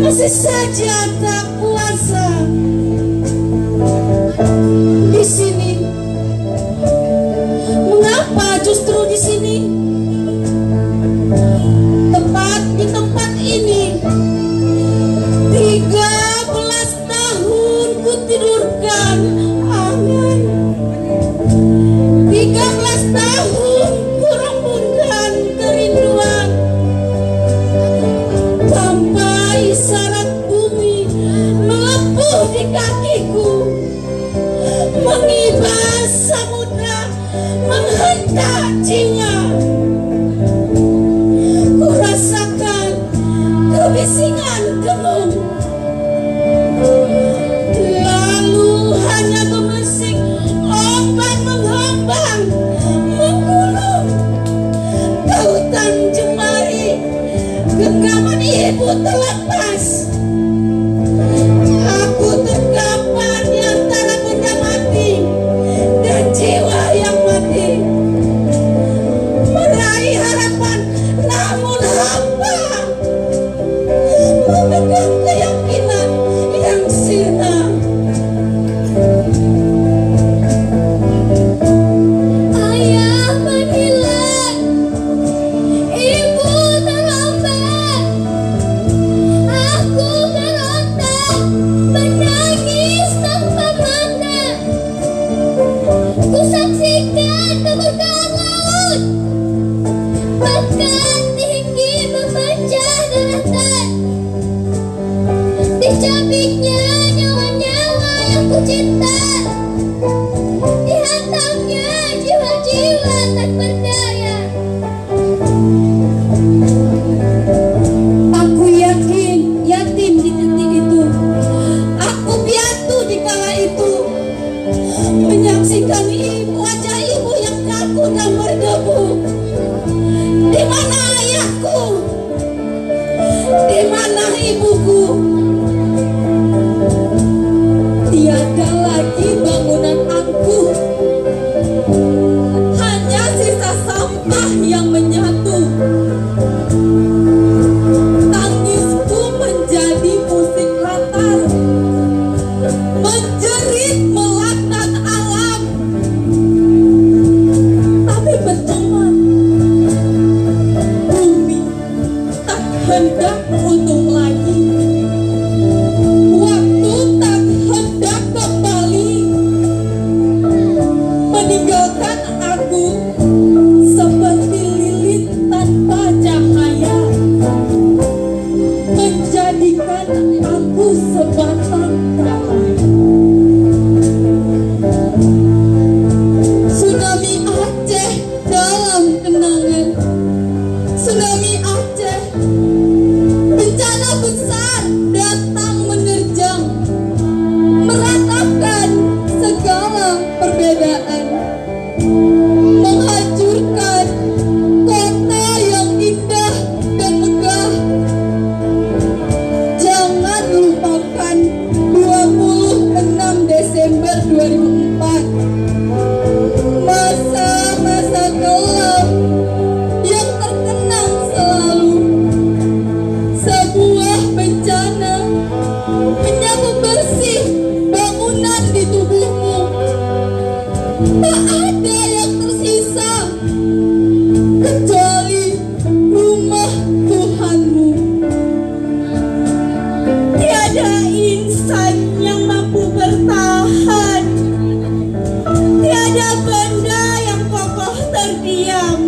masih saja tak kuasa di sini. Mengapa justru di sini? Tepat di tempat ini 13 tahun ku tidurkan angan, 13 tahun ku rembunkan kerinduan, tanpa isyarat bumi melepuh di kakiku, mengibas samudra menghentak jiwa. Ku rasakan kebisingan gunung, lalu hanya gemesin ombak mengambang menggulung. Tautan jemari genggaman ibu terlepas. Aku terkapar di antara benda mati dan jiwa yang mati, meraih harapan namun hampa, memegang keyakinan yang sirna. Ayah menghilang, ibu terlambat, aku berontak, menangis tanpa mana. Ku saksikan kebukaan laut, bahkan tinggi memecah daratan. Dicabiknya nyawa-nyawa yang ku cinta, dihantamnya jiwa-jiwa tak berdaya. Aku yakin yatim di titik itu, aku piatu di kala itu, menyaksikan wajah ibu yang kaku dan berdebu. Di mana ayahku? Di mana ibuku? Tiada lagi bangunan angkuh, hanya sisa sampah yang menyatu. Tangisku menjadi musik latar, menjerit melaknat alam. Tapi percuma, bumi tak hendak utuh lagi. Waktu tak hendak kembali, meninggalkan aku seperti lilin tanpa cahaya, menjadikan aku sebatang kara. Tsunami Aceh dalam kenangan, tsunami Aceh, bencana besar datang menerjang, meratapkan segala perbedaan, menghancurkan kota yang indah dan megah. Jangan lupakan 26 Desember 2004, masa-masa kelam yang terkenang selalu. Sebuah bencana menyapu bersih bangunan di tubuhmu. Tak ada yang tersisa kecuali rumah Tuhanmu. Tiada insan yang mampu bertahan, tiada benda yang kokoh terdiam.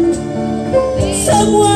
Semua